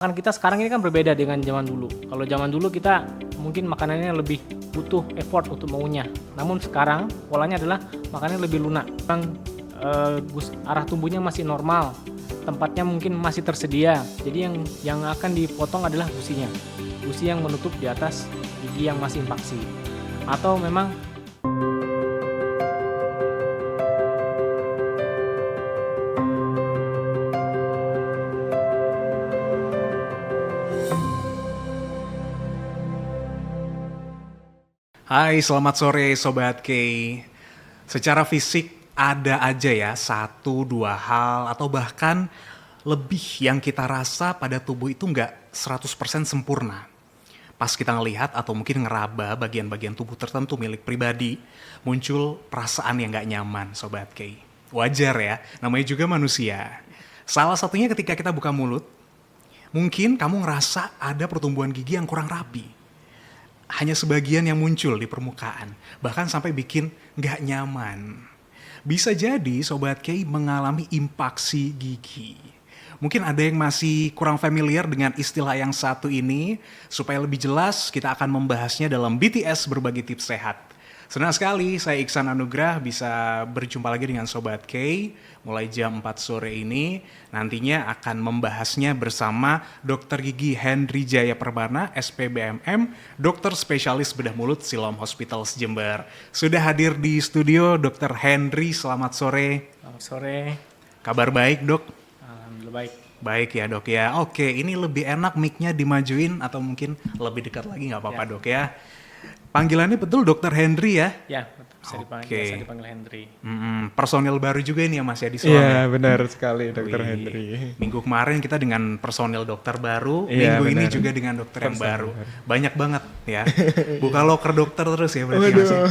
Makan kita sekarang ini kan berbeda dengan zaman dulu. Kalau zaman dulu kita mungkin makanannya lebih butuh effort untuk mengunyah. Namun sekarang polanya adalah makannya lebih lunak. Memang arah tumbuhnya masih normal, tempatnya mungkin masih tersedia. Jadi yang akan dipotong adalah gusinya. Gusi yang menutup di atas gigi yang masih impaksi. Atau memang Hai, selamat sore Sobat K. Secara fisik ada aja ya satu dua hal atau bahkan lebih yang kita rasa pada tubuh itu nggak 100% sempurna. Pas kita ngelihat atau mungkin ngeraba bagian-bagian tubuh tertentu milik pribadi, muncul perasaan yang nggak nyaman Sobat K. Wajar ya, namanya juga manusia. Salah satunya ketika kita buka mulut, mungkin kamu ngerasa ada pertumbuhan gigi yang kurang rapi. Hanya sebagian yang muncul di permukaan, bahkan sampai bikin nggak nyaman. Bisa jadi Sobat K mengalami impaksi gigi. Mungkin ada yang masih kurang familiar dengan istilah yang satu ini. Supaya lebih jelas, kita akan membahasnya dalam BTS Berbagi Tips Sehat. Senang sekali saya Iksan Anugrah bisa berjumpa lagi dengan Sobat K mulai jam 4 sore ini. Nantinya akan membahasnya bersama Dr. Gigi Hendry Jaya Perbana, SPBMM, dokter spesialis bedah mulut Siloam Hospitals Jember. Sudah hadir di studio Dr. Hendry, selamat sore. selamat sore. Kabar baik dok? Alhamdulillah baik. Baik ya dok ya. Oke, ini lebih enak mic-nya dimajuin atau mungkin lebih dekat lagi nggak apa-apa Ya. dok ya. Panggilannya betul Dr. Hendry ya? Ya, bisa dipanggil Hendry. Personil baru juga ini ya Mas ya di Siloam. Iya benar sekali Dr. Wih, Hendry. Minggu kemarin kita dengan personil dokter baru, Iya, minggu ini benar. juga dengan dokter yang Personil baru. baru. Banyak banget ya. Buka loker dokter terus ya berarti Mas ya.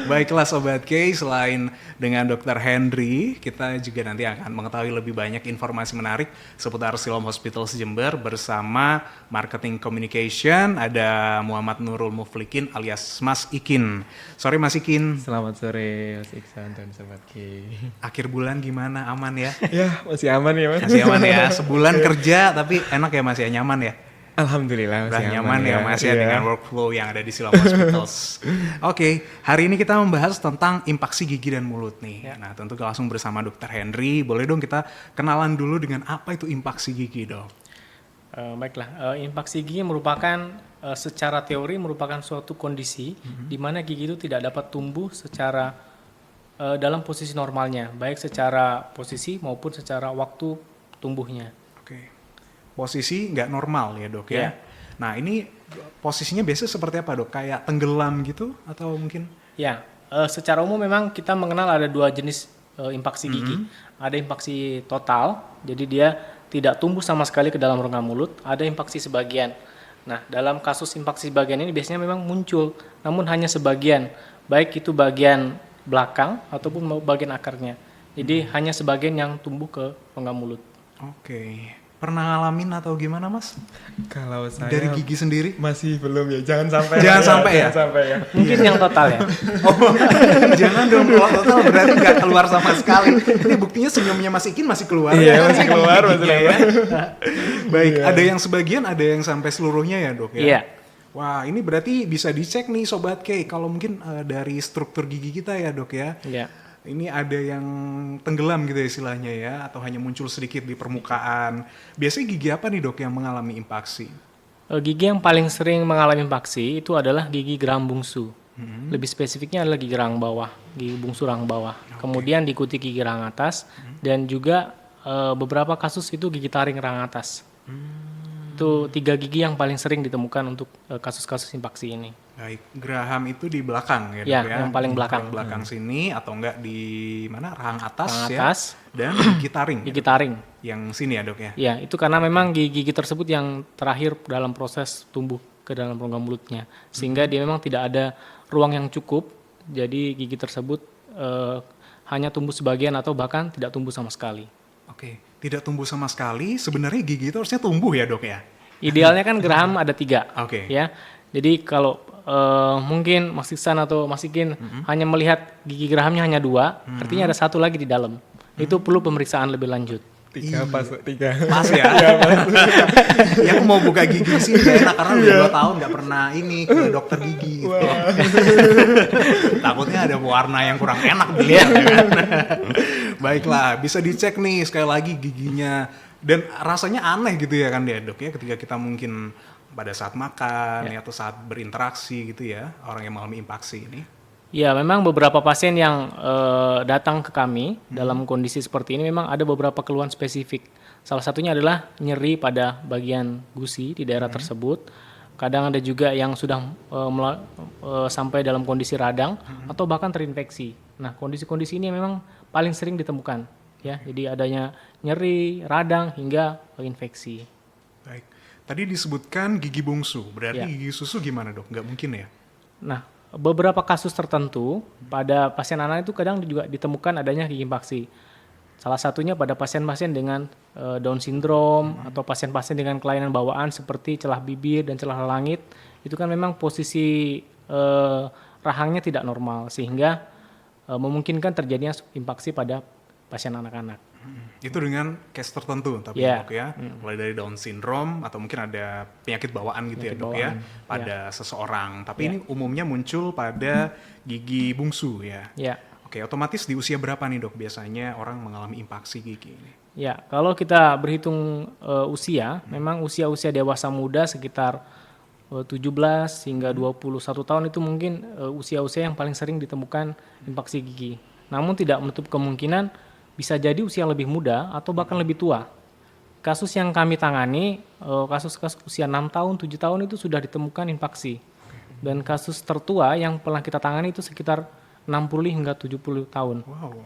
Baiklah Sobat K, selain dengan Dr. Hendry, kita juga nanti akan mengetahui lebih banyak informasi menarik seputar Siloam Hospitals Jember bersama Marketing Communication, ada Muhammad Nurul Muflikin alias Mas Ikin. Sore Mas Ikin, Selamat sore Mas Iksan dan Sobat K. akhir bulan gimana? Aman ya? Ya masih aman ya Mas? Masih aman ya, sebulan kerja tapi enak ya Mas ya, nyaman ya? Alhamdulillah Udah masih nyaman ya Mas ya Iya. dengan workflow yang ada di Siloam Hospitals. Oke, hari ini kita membahas tentang impaksi gigi dan mulut nih. Ya. Nah tentu langsung bersama Dr. Hendry, boleh dong kita kenalan dulu dengan apa itu impaksi gigi dok? Baiklah, impaksi gigi merupakan secara teori merupakan suatu kondisi di mana gigi itu tidak dapat tumbuh secara dalam posisi normalnya, baik secara posisi maupun secara waktu tumbuhnya. Oke, posisi nggak normal ya dok ya? Ya. Nah ini posisinya biasanya seperti apa dok? Kayak tenggelam gitu atau mungkin? Ya, secara umum memang kita mengenal ada dua jenis impaksi gigi. Ada impaksi total, jadi dia tidak tumbuh sama sekali ke dalam rongga mulut. Ada impaksi sebagian. Nah, dalam kasus impaksi sebagian ini biasanya memang muncul, namun hanya sebagian, baik itu bagian belakang ataupun bagian akarnya. Jadi hanya sebagian yang tumbuh ke rongga mulut. Oke, pernah ngalamin atau gimana Mas? Kalau saya Dari gigi sendiri? masih belum ya, jangan sampai Jangan sampai ya? Jangan sampai ya. Mungkin yang total ya. Oh, jangan dong, kalau total berarti nggak keluar sama sekali. Ini buktinya senyumnya Mas Ikin masih keluar. Iya masih keluar, masih Giginya ya. keluar. Baik, Iya. ada yang sebagian, ada yang sampai seluruhnya ya dok ya? Iya. Wah, ini berarti bisa dicek nih Sobat K, kalau mungkin dari struktur gigi kita ya dok ya. Iya. Ini ada yang tenggelam gitu ya istilahnya ya, atau hanya muncul sedikit di permukaan. Biasanya gigi apa nih dok yang mengalami impaksi? Gigi yang paling sering mengalami impaksi itu adalah gigi geraham bungsu. Lebih spesifiknya adalah gigi rahang bawah, gigi bungsu rahang bawah. Kemudian diikuti gigi rahang atas dan juga beberapa kasus itu gigi taring rahang atas. Itu 3 gigi yang paling sering ditemukan untuk kasus-kasus impaksi ini. Baik, geraham itu di belakang ya dok Ya, ya? yang paling belakang. Belakang sini atau enggak di mana? Rahang atas Rahang ya? atas, Dan gigi taring. gigi taring. Yang sini ya dok ya? Ya, itu karena memang gigi-gigi tersebut yang terakhir dalam proses tumbuh ke dalam rongga mulutnya. Sehingga dia memang tidak ada ruang yang cukup, jadi gigi tersebut hanya tumbuh sebagian atau bahkan tidak tumbuh sama sekali. Oke, tidak tumbuh sama sekali. Sebenarnya gigi itu harusnya tumbuh ya dok ya? Idealnya kan geraham ada 3. Oke. Ya, jadi kalau mungkin Mas Iksan atau Mas Ikin hanya melihat gigi gerahamnya hanya 2, artinya ada 1 lagi di dalam. Itu perlu pemeriksaan lebih lanjut. Tiga pas, tiga. Pas ya. Ya aku mau buka gigi sih gak enak karena udah 2 tahun nggak pernah ini ke dokter gigi. Gitu. Takutnya ada warna yang kurang enak dilihat ya kan. Baiklah, bisa dicek nih sekali lagi giginya dan rasanya aneh gitu ya kan dia dok ya ketika kita mungkin pada saat makan ya atau saat berinteraksi gitu ya orang yang mengalami impaksi ini. Ya, memang beberapa pasien yang datang ke kami dalam kondisi seperti ini memang ada beberapa keluhan spesifik. Salah satunya adalah nyeri pada bagian gusi di daerah tersebut. Kadang ada juga yang sudah sampai dalam kondisi radang atau bahkan terinfeksi. Nah, kondisi-kondisi ini memang paling sering ditemukan. Ya, jadi adanya nyeri, radang hingga infeksi. Baik. Tadi disebutkan gigi bungsu, berarti Ya. gigi susu gimana dok? Nggak mungkin ya? Nah, beberapa kasus tertentu pada pasien anak itu kadang juga ditemukan adanya gigi impaksi. Salah satunya pada pasien-pasien dengan Down syndrome atau pasien-pasien dengan kelainan bawaan seperti celah bibir dan celah langit. Itu kan memang posisi rahangnya tidak normal sehingga memungkinkan terjadinya impaksi pada pasien anak-anak. Itu dengan case tertentu tapi Ya. dok ya, mulai dari Down syndrome atau mungkin ada penyakit bawaan gitu ya dok ya pada seseorang. Tapi ini umumnya muncul pada gigi bungsu ya. Ya. Oke, otomatis di usia berapa nih dok biasanya orang mengalami impaksi gigi ini? Ya, kalau kita berhitung usia, memang usia-usia dewasa muda sekitar 17 hingga 21 tahun itu mungkin usia-usia yang paling sering ditemukan impaksi gigi. Namun tidak menutup kemungkinan bisa jadi usia lebih muda atau bahkan lebih tua. Kasus yang kami tangani, kasus-kasus usia 6 tahun, 7 tahun itu sudah ditemukan impaksi. Dan kasus tertua yang pernah kita tangani itu sekitar 60 hingga 70 tahun. Wow,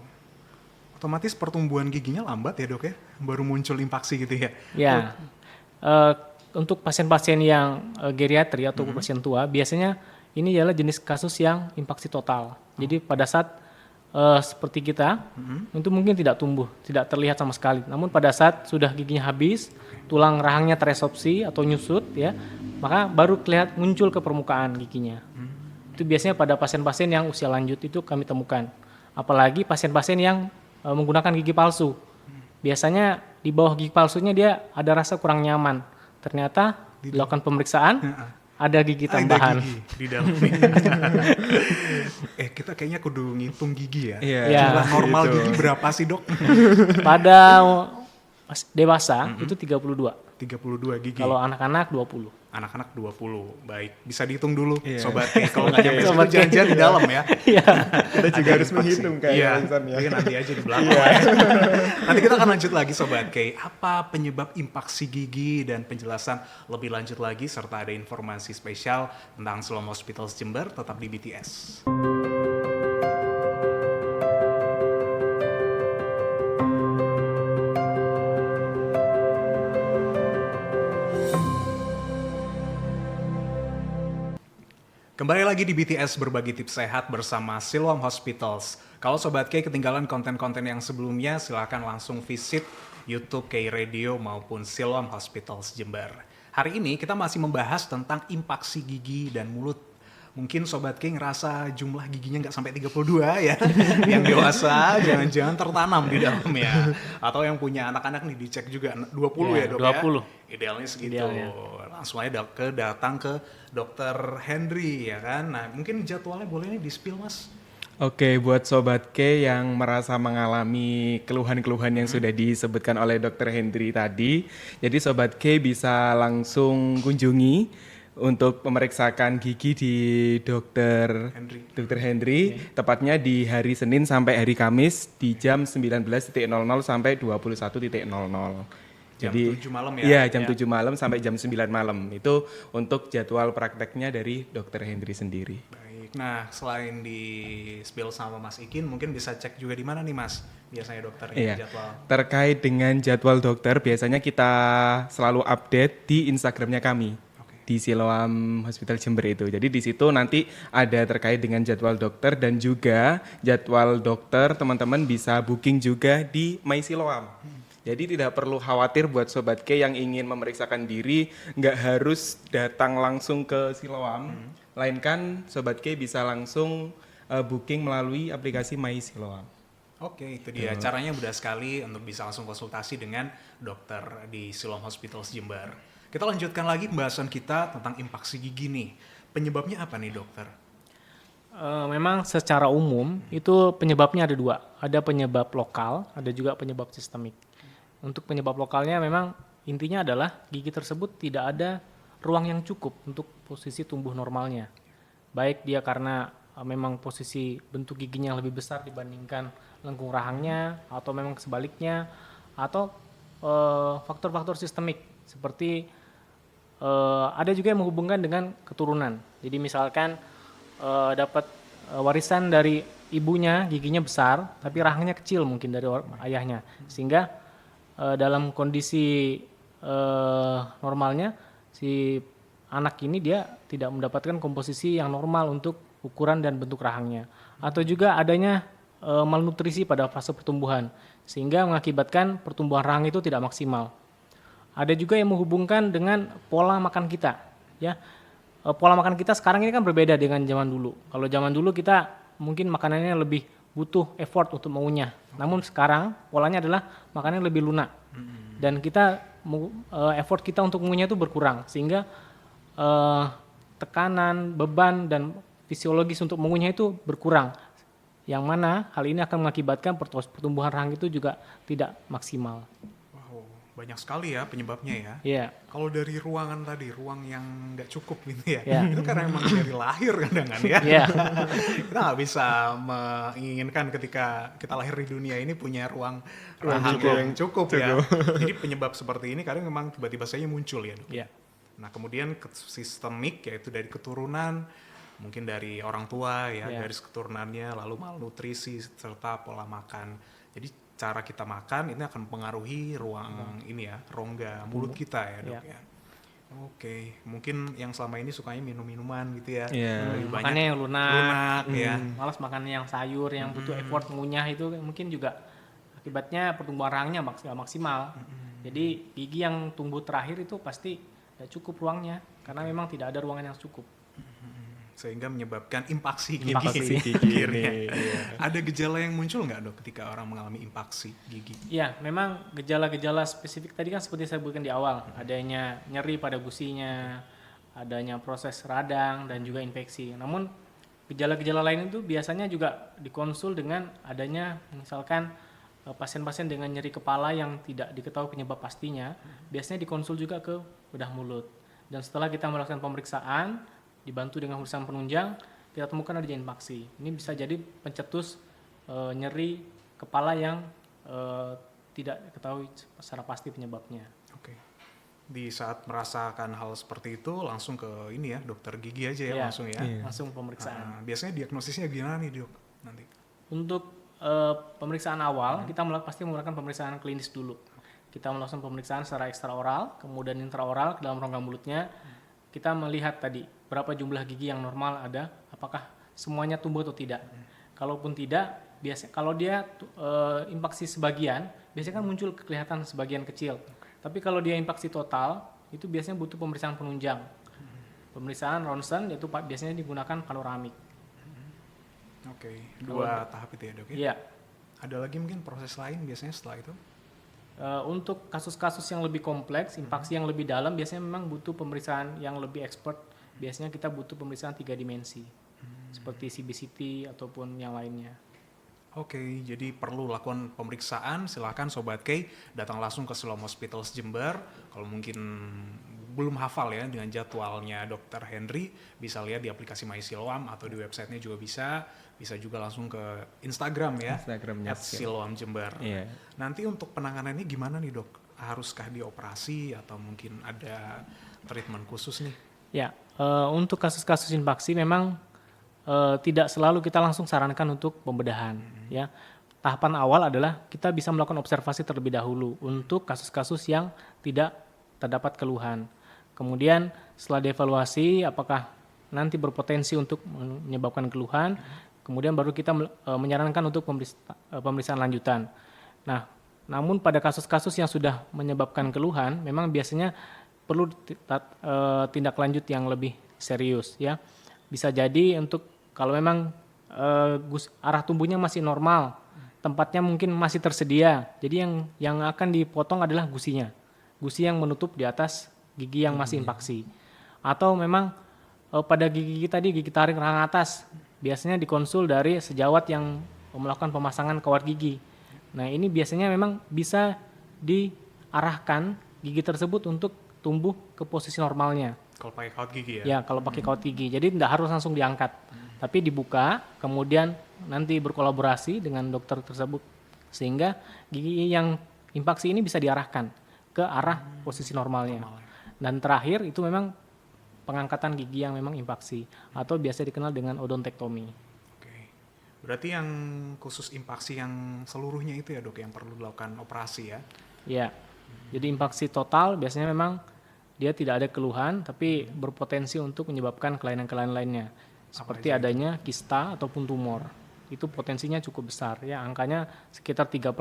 otomatis pertumbuhan giginya lambat ya dok ya? Baru muncul impaksi gitu ya? Ya, untuk pasien-pasien yang geriatri atau pasien tua, biasanya ini adalah jenis kasus yang impaksi total. Jadi pada saat seperti kita, itu mungkin tidak tumbuh, tidak terlihat sama sekali. Namun pada saat sudah giginya habis, tulang rahangnya teresopsi atau nyusut, ya, maka baru terlihat muncul ke permukaan giginya. Itu biasanya pada pasien-pasien yang usia lanjut itu kami temukan. Apalagi pasien-pasien yang menggunakan gigi palsu. Biasanya di bawah gigi palsunya dia ada rasa kurang nyaman. Ternyata dilakukan pemeriksaan, ada gigi tambahan. Ada gigi di dalamnya. Kita kayaknya kudu ngitung gigi ya. Iya. Ya. Jumlah normal Gitu. gigi berapa sih dok? Pada dewasa itu 32. 32 gigi. Kalau anak-anak 20. Anak-anak 20. Baik, bisa dihitung dulu Iya. sobat K. Kalau nggak nyampe Sobat situ jangan-jangan di dalam ya. Kita juga Ada harus impaksi. menghitung Iya, kayak Insan ya. iya, nanti aja di belakang. Nanti kita akan lanjut lagi sobat K. Apa penyebab impaksi gigi dan penjelasan lebih lanjut lagi serta ada informasi spesial tentang Siloam Hospitals Jember tetap di BTS. Kembali lagi di BTS berbagi tips sehat bersama Siloam Hospitals. Kalau Sobat K ketinggalan konten-konten yang sebelumnya, silakan langsung visit YouTube K Radio maupun Siloam Hospitals Jember. Hari ini kita masih membahas tentang impaksi gigi dan mulut. Mungkin Sobat K ngerasa jumlah giginya nggak sampai 32 ya. Yang dewasa jangan-jangan tertanam di dalamnya. Atau yang punya anak-anak nih dicek juga 20 ya dok 20. ya. Idealnya segitu. Idealnya. Langsung aja datang ke Dokter Henry ya kan. Nah mungkin jadwalnya boleh nih di-spill mas. Oke, buat Sobat K yang merasa mengalami keluhan-keluhan yang sudah disebutkan oleh Dr. Hendry tadi, jadi Sobat K bisa langsung kunjungi untuk memeriksakan gigi di Dr. Hendry, tepatnya di hari Senin sampai hari Kamis di jam 19.00 sampai 21.00. Jam Jadi 7 malam ya? Iya, jam 7 malam sampai jam 9 malam. Itu untuk jadwal prakteknya dari Dr. Hendry sendiri. Baik, nah selain di spill sama Mas Ikin, mungkin bisa cek juga di mana nih Mas? Biasanya dokter ini Iya. jadwal. Terkait dengan jadwal dokter, biasanya kita selalu update di Instagramnya kami. Di Siloam Hospital Jember itu. Jadi di situ nanti ada terkait dengan jadwal dokter dan juga jadwal dokter teman-teman bisa booking juga di My Siloam. Jadi tidak perlu khawatir buat Sobat K yang ingin memeriksakan diri, nggak harus datang langsung ke Siloam. Melainkan Sobat K bisa langsung booking melalui aplikasi My Siloam. Oke, itu dia. Caranya mudah sekali untuk bisa langsung konsultasi dengan dokter di Siloam Hospitals Jember. Kita lanjutkan lagi pembahasan kita tentang impaksi gigi nih. Penyebabnya apa nih dokter? Memang secara umum itu penyebabnya ada dua. Ada penyebab lokal, ada juga penyebab sistemik. Untuk penyebab lokalnya memang intinya adalah gigi tersebut tidak ada ruang yang cukup untuk posisi tumbuh normalnya. Baik dia karena memang posisi bentuk giginya yang lebih besar dibandingkan lengkung rahangnya, atau memang sebaliknya, atau faktor-faktor sistemik seperti ada juga yang menghubungkan dengan keturunan. Jadi misalkan dapat warisan dari ibunya giginya besar tapi rahangnya kecil mungkin dari ayahnya, sehingga dalam kondisi normalnya si anak ini dia tidak mendapatkan komposisi yang normal untuk ukuran dan bentuk rahangnya. Atau juga adanya malnutrisi pada fase pertumbuhan sehingga mengakibatkan pertumbuhan rahang itu tidak maksimal. Ada juga yang menghubungkan dengan pola makan kita, ya. Pola makan kita sekarang ini kan berbeda dengan zaman dulu. Kalau zaman dulu kita mungkin makanannya lebih butuh effort untuk mengunyah. Namun sekarang polanya adalah makanannya lebih lunak. Dan kita effort kita untuk mengunyah itu berkurang sehingga tekanan, beban dan fisiologis untuk mengunyah itu berkurang. Yang mana hal ini akan mengakibatkan pertumbuhan rahang itu juga tidak maksimal. Wow, banyak sekali ya penyebabnya ya. Iya. Kalau dari ruangan tadi, ruang yang nggak cukup gitu ya, Iya. itu karena emang dari lahir kadang-kadang ya. Iya. Kita nggak bisa menginginkan ketika kita lahir di dunia ini punya ruang rahang yang cukup ya. Jadi penyebab seperti ini kadang memang tiba-tiba saja muncul ya dok. Iya. Nah kemudian sistemik yaitu dari keturunan, mungkin dari orang tua ya, Iya. garis keturunannya, lalu malnutrisi serta pola makan. Jadi cara kita makan ini akan mempengaruhi ruang ini ya, rongga mulut kita ya dok Iya. ya. Oke, mungkin yang selama ini sukanya minum-minuman gitu ya. Iya. Lebih banyak Makannya yang lunak, ya. malas makannya yang sayur, yang butuh effort mengunyah itu mungkin juga akibatnya pertumbuhan rahangnya nggak maksimal. Jadi gigi yang tumbuh terakhir itu pasti tidak cukup ruangnya karena memang tidak ada ruangan yang cukup. Sehingga menyebabkan impaksi gigi. Impaksi gigi akhirnya. ini, iya. Ada gejala yang muncul nggak dok ketika orang mengalami impaksi gigi? Iya, memang gejala-gejala spesifik tadi kan seperti saya sebutkan di awal, adanya nyeri pada gusinya, adanya proses radang dan juga infeksi. Namun gejala-gejala lain itu biasanya juga dikonsul dengan adanya misalkan pasien-pasien dengan nyeri kepala yang tidak diketahui penyebab pastinya, biasanya dikonsul juga ke bedah mulut. Dan setelah kita melakukan pemeriksaan, dibantu dengan pemeriksaan penunjang, kita temukan adanya impaksi. Ini bisa jadi pencetus nyeri kepala yang tidak diketahui secara pasti penyebabnya. Oke. Di saat merasakan hal seperti itu langsung ke ini ya dokter gigi aja ya Iya. langsung ya. Iya. Langsung pemeriksaan. Nah, biasanya diagnosisnya gimana nih dok nanti? Untuk pemeriksaan awal, kita pasti melakukan pemeriksaan klinis dulu. Kita melakukan pemeriksaan secara ekstraoral, kemudian intraoral ke dalam rongga mulutnya. Kita melihat tadi berapa jumlah gigi yang normal ada, apakah semuanya tumbuh atau tidak. Kalaupun tidak, kalau dia impaksi sebagian, biasanya kan muncul kelihatan sebagian kecil. Tapi kalau dia impaksi total, itu biasanya butuh pemeriksaan penunjang. Pemeriksaan ronsen itu biasanya digunakan panoramik. Oke, dua tahap itu ya dok ya? Iya. Ada lagi mungkin proses lain biasanya setelah itu? Untuk kasus-kasus yang lebih kompleks, impaksi yang lebih dalam, biasanya memang butuh pemeriksaan yang lebih expert. Biasanya kita butuh pemeriksaan 3 dimensi, seperti CBCT ataupun yang lainnya. Oke, jadi perlu lakukan pemeriksaan. Silakan Sobat K datang langsung ke Siloam Hospitals Jember. Kalau mungkin belum hafal ya dengan jadwalnya Dr. Henry, bisa lihat di aplikasi My Siloam atau di websitenya juga bisa. Bisa juga langsung ke Instagram ya, Instagramnya @Siloam Jember. Iya. Nanti untuk penanganannya gimana nih dok? Haruskah dioperasi atau mungkin ada treatment khusus nih? Ya, untuk kasus-kasus impaksi memang tidak selalu kita langsung sarankan untuk pembedahan. Ya, tahapan awal adalah kita bisa melakukan observasi terlebih dahulu untuk kasus-kasus yang tidak terdapat keluhan. Kemudian setelah dievaluasi apakah nanti berpotensi untuk menyebabkan keluhan, kemudian baru kita menyarankan untuk pemeriksaan lanjutan. Nah, namun pada kasus-kasus yang sudah menyebabkan keluhan, memang biasanya perlu tindak lanjut yang lebih serius ya. Bisa jadi untuk kalau memang arah tumbuhnya masih normal, tempatnya mungkin masih tersedia. Jadi yang akan dipotong adalah gusinya. Gusi yang menutup di atas gigi yang masih impaksi. Atau memang pada gigi tadi, gigi taring rahang atas, biasanya dikonsul dari sejawat yang melakukan pemasangan kawat gigi. Nah, ini biasanya memang bisa diarahkan gigi tersebut untuk tumbuh ke posisi normalnya. Kalau pakai kawat gigi ya? Ya, kalau pakai kawat gigi. Jadi tidak harus langsung diangkat. Tapi dibuka, kemudian nanti berkolaborasi dengan dokter tersebut. Sehingga gigi yang impaksi ini bisa diarahkan ke arah posisi normalnya. Dan terakhir itu memang pengangkatan gigi yang memang impaksi. Atau biasa dikenal dengan odontektomi. Oke. Berarti yang khusus impaksi yang seluruhnya itu ya dok, yang perlu dilakukan operasi ya? Ya, jadi impaksi total biasanya memang dia tidak ada keluhan, tapi berpotensi untuk menyebabkan kelainan-kelainan lainnya. Seperti adanya kista ataupun tumor. Itu potensinya cukup besar, ya angkanya sekitar 3%.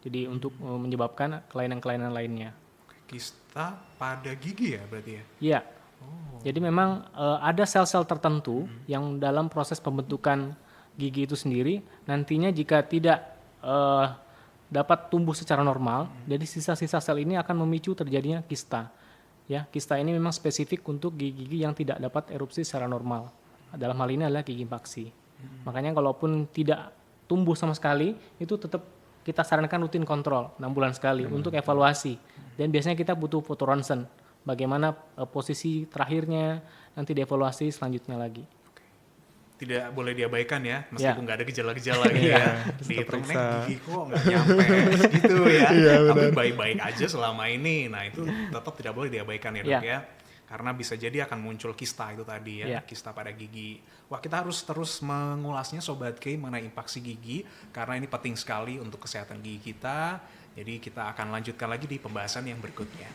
Jadi untuk menyebabkan kelainan-kelainan lainnya. Kista pada gigi ya berarti ya? Iya. Jadi memang ada sel-sel tertentu yang dalam proses pembentukan gigi itu sendiri, nantinya jika tidak dapat tumbuh secara normal, jadi sisa-sisa sel ini akan memicu terjadinya kista. Ya, kista ini memang spesifik untuk gigi-gigi yang tidak dapat erupsi secara normal. Dalam hal ini adalah gigi impaksi. Makanya kalaupun tidak tumbuh sama sekali, itu tetap kita sarankan rutin kontrol 6 bulan sekali untuk evaluasi. Dan biasanya kita butuh foto ronsen. Bagaimana posisi terakhirnya, nanti dievaluasi selanjutnya lagi. Tidak boleh diabaikan ya, meskipun nggak ada gejala-gejala gitu Iya, ya. Dihitung nih gigi kok nggak nyampe gitu ya. Tapi baik-baik aja selama ini. Nah itu tetap tidak boleh diabaikan ya dok ya. Karena bisa jadi akan muncul kista itu tadi ya, kista pada gigi. Wah, kita harus terus mengulasnya Sobat K mengenai impaksi gigi, karena ini penting sekali untuk kesehatan gigi kita. Jadi kita akan lanjutkan lagi di pembahasan yang berikutnya.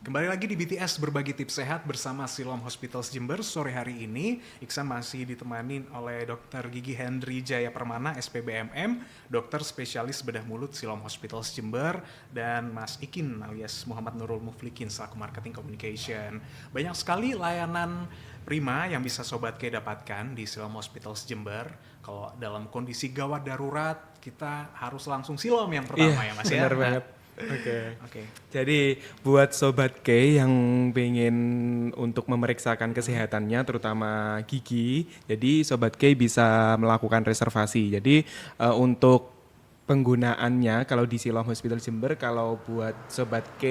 Kembali lagi di BTS Berbagi Tips Sehat bersama Siloam Hospitals Jember. Sore hari ini Iksan masih ditemani oleh Dr. Gigi Hendry Jaya Permana, SPBMM, dokter spesialis bedah mulut Siloam Hospitals Jember, dan Mas Ikin alias Muhammad Nurul Muflikin selaku Marketing Communication. Banyak sekali layanan prima yang bisa Sobat K dapatkan di Siloam Hospitals Jember. Kalau dalam kondisi gawat darurat, kita harus langsung Siloam yang pertama ya Mas ya. Benar banget. Oke. Jadi buat Sobat K yang pengen untuk memeriksakan kesehatannya terutama gigi, jadi Sobat K bisa melakukan reservasi. Jadi untuk penggunaannya kalau di Siloam Hospital Jember, kalau buat Sobat K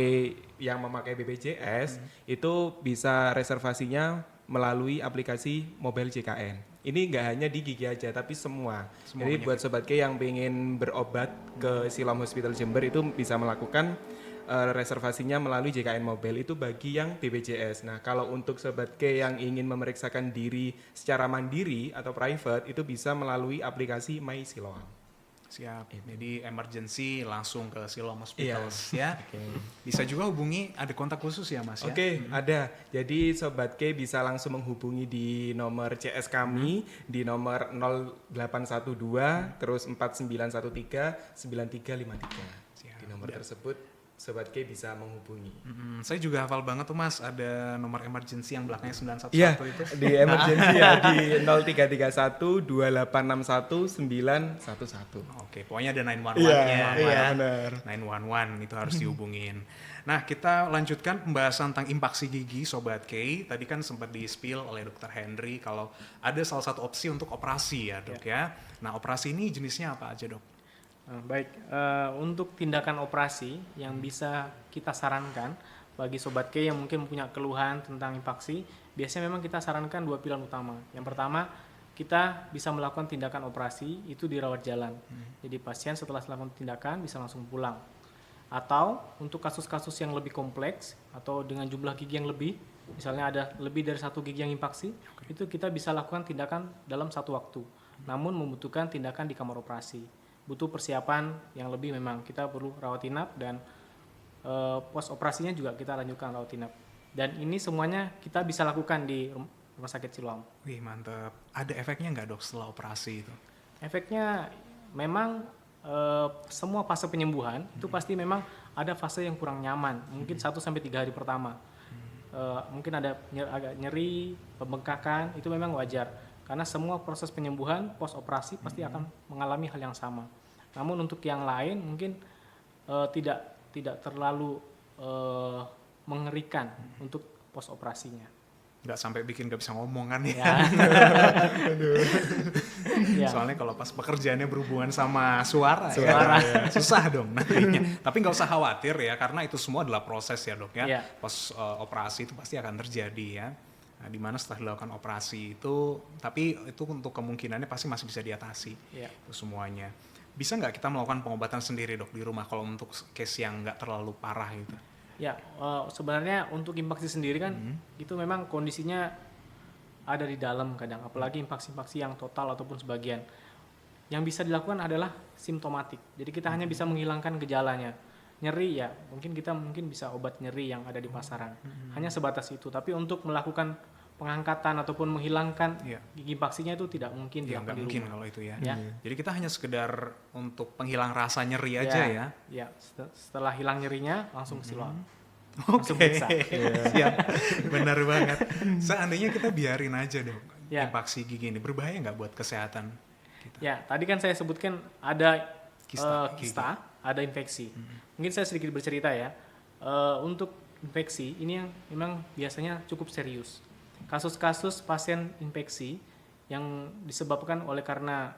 yang memakai BPJS itu bisa reservasinya melalui aplikasi mobile JKN. Ini nggak hanya di gigi aja, tapi semua. Jadi buat Sobat K yang pengen berobat ke Siloam Hospital Jember itu bisa melakukan reservasinya melalui JKN Mobile itu bagi yang BPJS. Nah, kalau untuk Sobat K yang ingin memeriksakan diri secara mandiri atau private itu bisa melalui aplikasi My Siloam. Siap. Jadi emergency langsung ke Siloam Hospitals ya. Bisa juga hubungi, ada kontak khusus ya Mas ya? Oke, ada. Jadi Sobat K bisa langsung menghubungi di nomor CS kami di nomor 0812 terus 4913 9353. Di nomor tersebut Sobat K bisa menghubungi. Saya juga hafal banget tuh Mas, ada nomor emergency yang belakangnya 911 Iya, itu. di emergency ya di 0331 2861 911. Oke, pokoknya ada 911-nya. Iya, benar. 911 itu harus dihubungin. Nah, kita lanjutkan pembahasan tentang impaksi gigi Sobat K. Tadi kan sempat di-spill oleh Dr. Hendry kalau ada salah satu opsi untuk operasi ya dok ya. Nah, operasi ini jenisnya apa aja dok? Baik, untuk tindakan operasi yang bisa kita sarankan bagi Sobat K yang mungkin punya keluhan tentang impaksi, biasanya memang kita sarankan 2 pilihan utama. Yang pertama, kita bisa melakukan tindakan operasi itu di rawat jalan. Jadi pasien setelah melakukan tindakan bisa langsung pulang. Atau untuk kasus-kasus yang lebih kompleks atau dengan jumlah gigi yang lebih, misalnya ada lebih dari 1 gigi yang impaksi, itu kita bisa lakukan tindakan dalam 1 waktu. Namun membutuhkan tindakan di kamar operasi. Butuh persiapan yang lebih, memang kita perlu rawat inap dan pos operasinya juga kita lanjutkan rawat inap. Dan ini semuanya kita bisa lakukan di Rumah Sakit Siloam. Wih, mantep. Ada efeknya nggak dok setelah operasi itu? Efeknya memang semua fase penyembuhan itu pasti memang ada fase yang kurang nyaman, mungkin 1 sampai 3 hari pertama. Mungkin ada agak nyeri, pembengkakan, itu memang wajar. Karena semua proses penyembuhan post operasi pasti akan mengalami hal yang sama. Namun untuk yang lain mungkin tidak terlalu mengerikan untuk post operasinya. Nggak sampai bikin nggak bisa ngomong kan ya? Ya. Ya. Soalnya kalau pas pekerjaannya berhubungan sama suara. Ya, susah dong nantinya. Tapi nggak usah khawatir ya, karena itu semua adalah proses ya dok ya. Ya. Pas operasi itu pasti akan terjadi ya. Nah, dimana setelah dilakukan operasi itu, tapi itu untuk kemungkinannya pasti masih bisa diatasi. Ya. Itu semuanya. Bisa nggak kita melakukan pengobatan sendiri dok di rumah kalau untuk case yang nggak terlalu parah gitu? Ya, sebenarnya untuk infaksi sendiri kan itu memang kondisinya ada di dalam kadang, apalagi infaksi-infaksi yang total ataupun sebagian. Yang bisa dilakukan adalah simptomatik. Jadi kita hanya bisa menghilangkan gejalanya. Nyeri ya, mungkin kita bisa obat nyeri yang ada di pasaran. Hanya sebatas itu. Tapi untuk melakukan pengangkatan ataupun menghilangkan gigi infaksinya itu tidak mungkin Ya dilakukan nggak di mungkin rumah. kalau itu ya. Ya. Jadi kita hanya sekedar untuk penghilang rasa nyeri aja ya. Ya, setelah hilang nyerinya langsung ke Siloam. Oke, Langsung periksa. siap, benar banget. Seandainya kita biarin aja dong, Ya. infaksi gigi ini berbahaya nggak buat kesehatan kita? Ya, tadi kan saya sebutkan ada Kista, kista, ada infeksi. Mungkin saya sedikit bercerita ya. Untuk infeksi ini yang memang biasanya cukup serius. Kasus-kasus pasien infeksi yang disebabkan oleh karena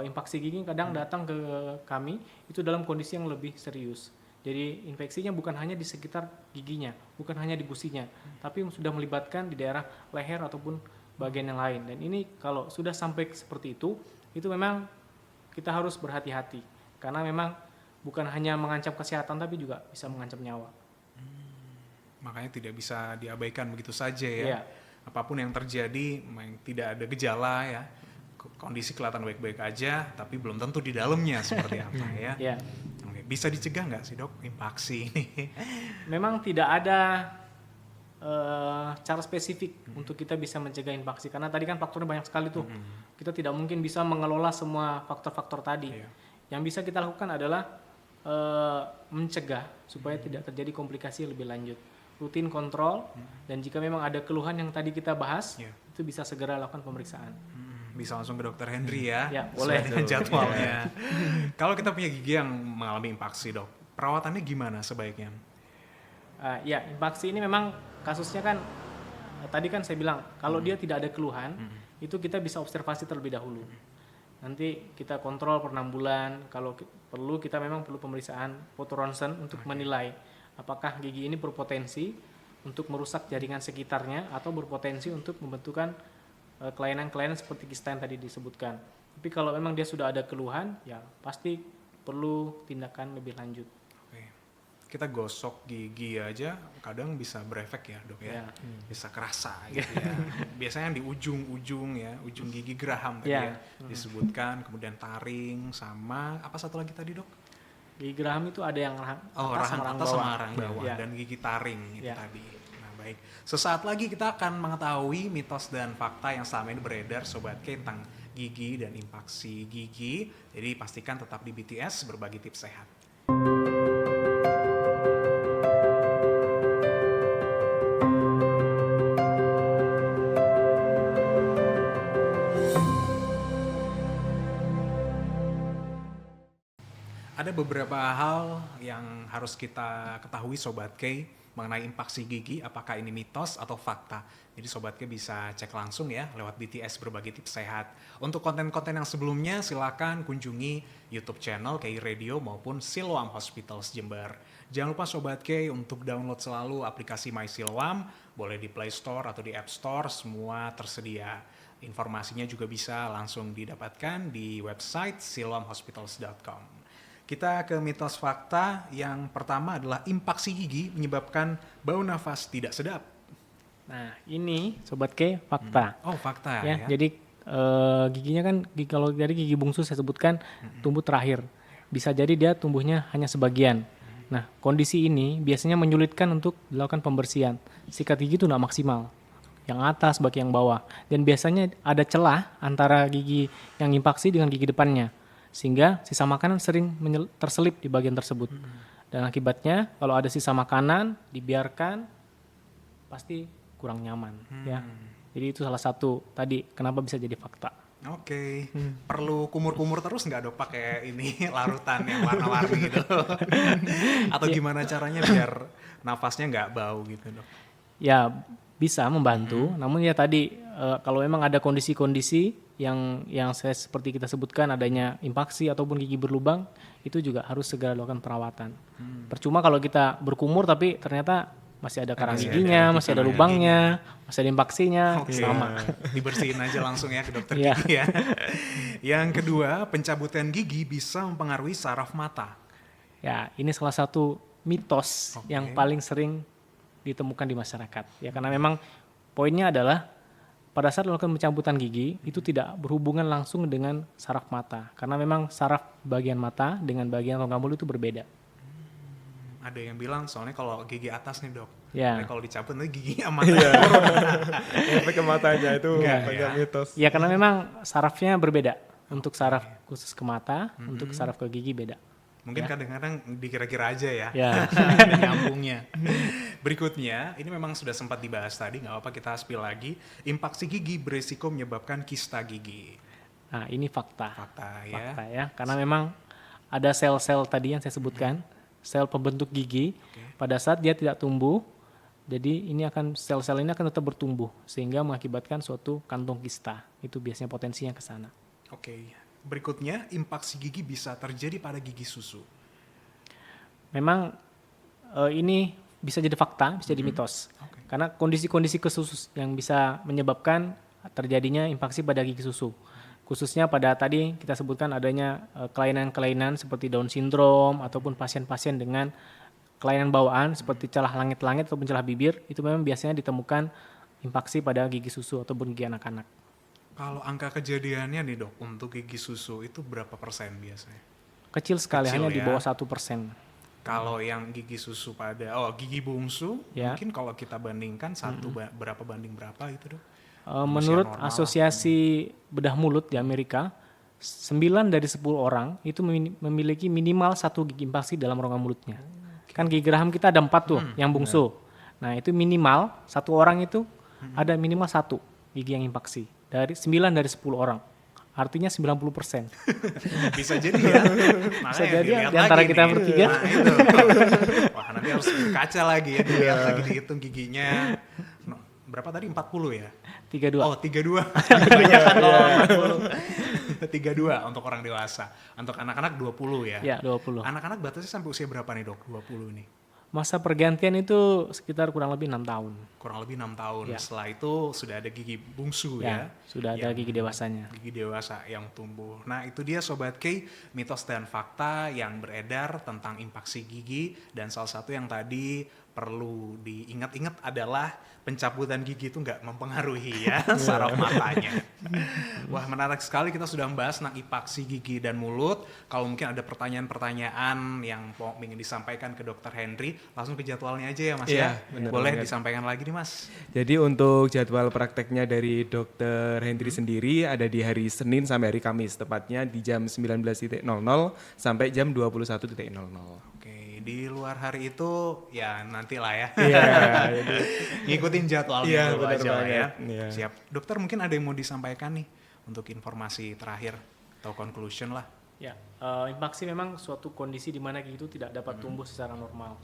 infeksi gigi kadang datang ke kami itu dalam kondisi yang lebih serius. Jadi infeksinya bukan hanya di sekitar giginya, bukan hanya di gusinya, tapi sudah melibatkan di daerah leher ataupun bagian yang lain. Dan ini kalau sudah sampai seperti itu memang kita harus berhati-hati. Karena memang bukan hanya mengancam kesehatan, tapi juga bisa mengancam nyawa. Makanya tidak bisa diabaikan begitu saja ya. Iya. Apapun yang terjadi, tidak ada gejala ya, kondisi kelihatan baik-baik aja, tapi belum tentu di dalamnya seperti apa ya. Ya. Oke, bisa dicegah nggak sih dok infaksi ini? Memang tidak ada cara spesifik untuk kita bisa mencegah infeksi. Karena tadi kan faktornya banyak sekali tuh. Kita tidak mungkin bisa mengelola semua faktor-faktor tadi. Iya. Yang bisa kita lakukan adalah mencegah supaya tidak terjadi komplikasi lebih lanjut. Rutin kontrol, dan jika memang ada keluhan yang tadi kita bahas, Iya. itu bisa segera lakukan pemeriksaan. Bisa langsung ke dokter Henry ya, Ya, sesuai boleh. dengan jadwalnya. Kalau kita punya gigi yang mengalami infaksi dok, perawatannya gimana sebaiknya? Ya, infeksi ini memang kasusnya kan tadi kan saya bilang kalau dia tidak ada keluhan, itu kita bisa observasi terlebih dahulu. Nanti kita kontrol per 6 bulan. Kalau perlu kita memang perlu pemeriksaan foto ronsen untuk menilai apakah gigi ini berpotensi untuk merusak jaringan sekitarnya atau berpotensi untuk membentukkan kelainan-kelainan seperti kista yang tadi disebutkan. Tapi kalau memang dia sudah ada keluhan, ya pasti perlu tindakan lebih lanjut. Oke. Kita gosok gigi aja kadang bisa berefek ya dok ya, Ya. bisa kerasa gitu ya. Biasanya di ujung-ujung ya, ujung gigi geraham tadi Ya. ya disebutkan, kemudian taring sama apa satu lagi tadi dok? Gigi geraham itu ada yang rahang Rahang atas sama rahang bawah Ya. dan gigi taring itu Ya. tadi. Nah baik, sesaat lagi kita akan mengetahui mitos dan fakta yang selama ini beredar Sobat K tentang gigi dan infaksi gigi. Jadi pastikan tetap di BTS berbagi tips sehat. Ada beberapa hal yang harus kita ketahui Sobat K mengenai infaksi gigi, apakah ini mitos atau fakta. Jadi Sobat K bisa cek langsung ya lewat BTS berbagi tips sehat. Untuk konten-konten yang sebelumnya silakan kunjungi YouTube channel KI Radio maupun Siloam Hospitals Jember. Jangan lupa Sobat K untuk download selalu aplikasi My Siloam, boleh di Play Store atau di App Store, semua tersedia. Informasinya juga bisa langsung didapatkan di website siloamhospitals.com. Kita ke mitos fakta. Yang pertama adalah infaksi gigi menyebabkan bau nafas tidak sedap. Nah, ini Sobat K fakta. Oh, fakta Ya, ya. jadi giginya kan kalau dari gigi bungsu saya sebutkan tumbuh terakhir. Bisa jadi dia tumbuhnya hanya sebagian. Nah, kondisi ini biasanya menyulitkan untuk dilakukan pembersihan. Sikat gigi itu tidak maksimal. yang atas, bagi yang bawah. Dan biasanya ada celah antara gigi yang impaksi dengan gigi depannya. Sehingga sisa makanan sering terselip di bagian tersebut. Dan akibatnya kalau ada sisa makanan dibiarkan pasti kurang nyaman ya. Jadi itu salah satu tadi kenapa bisa jadi fakta. Oke. Perlu kumur-kumur terus nggak dok pakai ini larutan yang warna-warni gitu? Atau gimana caranya biar nafasnya nggak bau gitu dok? Ya bisa membantu, namun ya tadi kalau memang ada kondisi-kondisi yang saya seperti kita sebutkan adanya impaksi ataupun gigi berlubang, itu juga harus segera dilakukan perawatan. Percuma kalau kita berkumur tapi ternyata masih ada karang giginya, masih ada lubangnya, masih ada impaksinya, sama. Dibersihin aja langsung ya ke dokter Iya. gigi ya. Yang kedua, pencabutan gigi bisa mempengaruhi saraf mata. Ya, ini salah satu mitos yang paling sering ditemukan di masyarakat. Ya, karena memang poinnya adalah pada saat melakukan pencabutan gigi itu tidak berhubungan langsung dengan saraf mata. Karena memang saraf bagian mata dengan bagian rongga mulut itu berbeda. Ada yang bilang soalnya kalau gigi atas nih dok, Ya. kalau dicabut nanti giginya mata turun. Efek ke matanya itu Enggak, banyak ya. mitos. Ya, karena memang sarafnya berbeda. Untuk saraf khusus ke mata, untuk saraf ke gigi beda. Mungkin kadang-kadang dikira-kira aja ya, Ya. ada nyambungnya. Berikutnya, ini memang sudah sempat dibahas tadi, nggak apa-apa kita spill lagi. Impaksi gigi beresiko menyebabkan kista gigi. Nah, ini fakta. Fakta ya. Fakta ya, karena memang ada sel-sel tadi yang saya sebutkan, sel pembentuk gigi. Pada saat dia tidak tumbuh, jadi ini akan sel-sel ini akan tetap bertumbuh sehingga mengakibatkan suatu kantong kista. Itu biasanya potensinya ke sana. Oke. Berikutnya, impaksi gigi bisa terjadi pada gigi susu. Memang ini bisa jadi fakta, bisa jadi mitos. Karena kondisi-kondisi khusus yang bisa menyebabkan terjadinya impaksi pada gigi susu. Khususnya pada tadi kita sebutkan adanya kelainan-kelainan seperti Down syndrome ataupun pasien-pasien dengan kelainan bawaan seperti celah langit-langit ataupun celah bibir, itu memang biasanya ditemukan impaksi pada gigi susu ataupun gigi anak-anak. Kalau angka kejadiannya nih dok, untuk gigi susu itu berapa persen biasanya? Kecil sekali, Kecil hanya di ya. bawah 1%. Kalau yang gigi susu pada, gigi bungsu, Ya. mungkin kalau kita bandingkan berapa banding berapa gitu dok? Menurut normal. Asosiasi Bedah Mulut di Amerika, 9 dari 10 orang itu memiliki minimal 1 gigi impaksi dalam rongga mulutnya. Kan gigi geraham kita ada 4 tuh yang bungsu. Nah itu minimal, 1 orang itu ada minimal 1 gigi yang impaksi. Dari 9 dari 10 orang. Artinya 90%. Bisa jadi ya. Bisa Makanya jadi dilihat di antara lagi kita nih. bertiga. Nah, itu. Wah nanti harus berkaca lagi ya, dilihat lagi dihitung giginya. No, berapa tadi 40 ya? 32. Oh 32. Banyak kan kalau 40. 32 untuk orang dewasa. Untuk anak-anak 20 ya? Ya, 20. Anak-anak batasnya sampai usia berapa nih dok? 20 nih. Masa pergantian itu sekitar kurang lebih 6 tahun. Kurang lebih 6 tahun. Ya. Setelah itu sudah ada gigi bungsu Ya, ya. sudah ada gigi dewasanya. Gigi dewasa yang tumbuh. Nah itu dia Sobat K, mitos dan fakta yang beredar tentang impaksi gigi. Dan salah satu yang tadi perlu diingat-ingat adalah pencabutan gigi itu nggak mempengaruhi ya saraf matanya. Wah menarik sekali, kita sudah membahas tentang impaksi gigi dan mulut. Kalau mungkin ada pertanyaan-pertanyaan yang ingin disampaikan ke Dr. Henry, langsung ke jadwalnya aja ya Mas Iya, ya. benar Boleh banget. disampaikan lagi nih Mas. Jadi untuk jadwal prakteknya dari Dr. Hendri sendiri ada di hari Senin sampai hari Kamis, tepatnya di jam 19.00 sampai jam 21.00. Oke, di luar hari itu ya nantilah ya. Iya, Ngikutin jadwalnya Iya, dulu benar aja lah ya. banget. Iya. Siap. Dokter mungkin ada yang mau disampaikan nih untuk informasi terakhir atau conclusion lah. Ya, impaksi memang suatu kondisi di mana gigi itu tidak dapat tumbuh secara normal.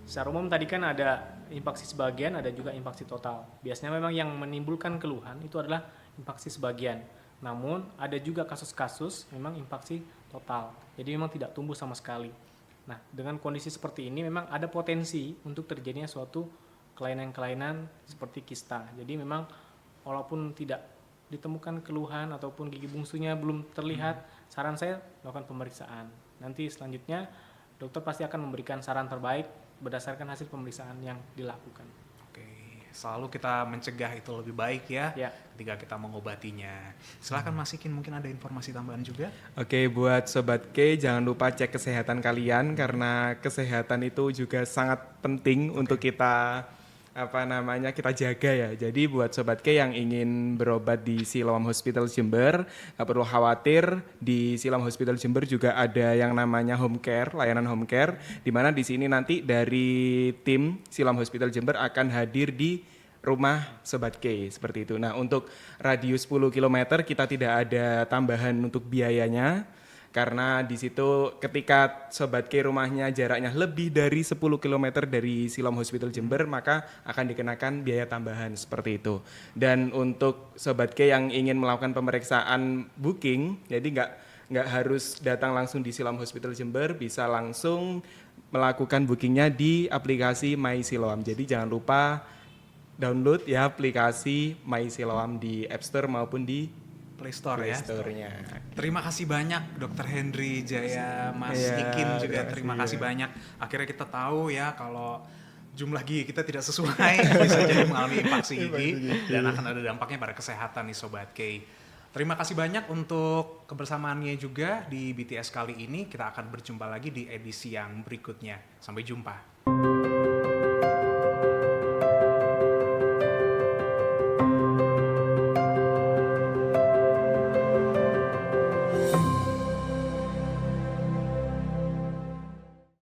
Secara umum tadi kan ada impaksi sebagian, ada juga impaksi total. Biasanya memang yang menimbulkan keluhan itu adalah impaksi sebagian. Namun ada juga kasus-kasus memang impaksi total. Jadi memang tidak tumbuh sama sekali. Nah, dengan kondisi seperti ini memang ada potensi untuk terjadinya suatu kelainan-kelainan seperti kista. Jadi memang walaupun tidak ditemukan keluhan ataupun gigi bungsunya belum terlihat, saran saya lakukan pemeriksaan. Nanti selanjutnya dokter pasti akan memberikan saran terbaik berdasarkan hasil pemeriksaan yang dilakukan. Oke, selalu kita mencegah itu lebih baik ya, Ya. ketika kita mengobatinya. Silahkan Mas Ikin, mungkin ada informasi tambahan juga. Oke, buat Sobat K, jangan lupa cek kesehatan kalian karena kesehatan itu juga sangat penting untuk kita kita jaga ya. Jadi buat Sobat K yang ingin berobat di Siloam Hospital Jember, nggak perlu khawatir, di Siloam Hospital Jember juga ada yang namanya home care, layanan home care, di mana di sini nanti dari tim Siloam Hospital Jember akan hadir di rumah Sobat K seperti itu. Nah, untuk radius 10 km kita tidak ada tambahan untuk biayanya. Karena di situ ketika Sobat K rumahnya jaraknya lebih dari 10 km dari Siloam Hospital Jember, maka akan dikenakan biaya tambahan seperti itu. Dan untuk Sobat K yang ingin melakukan pemeriksaan booking, jadi nggak harus datang langsung di Siloam Hospital Jember, bisa langsung melakukan bookingnya di aplikasi My Siloam. Jadi jangan lupa download ya aplikasi My Siloam di App Store maupun di Play Store ya. Store-nya. Terima kasih banyak Dokter Henry Jaya, Mas Iya, Ikin juga terima terima kasih, kasih banyak. Akhirnya kita tahu ya kalau jumlah gigi kita tidak sesuai bisa jadi mengalami impaksi gigi dan akan ada dampaknya pada kesehatan nih Sobat K. Terima kasih banyak untuk kebersamaannya juga di BTS kali ini. Kita akan berjumpa lagi di edisi yang berikutnya. Sampai jumpa.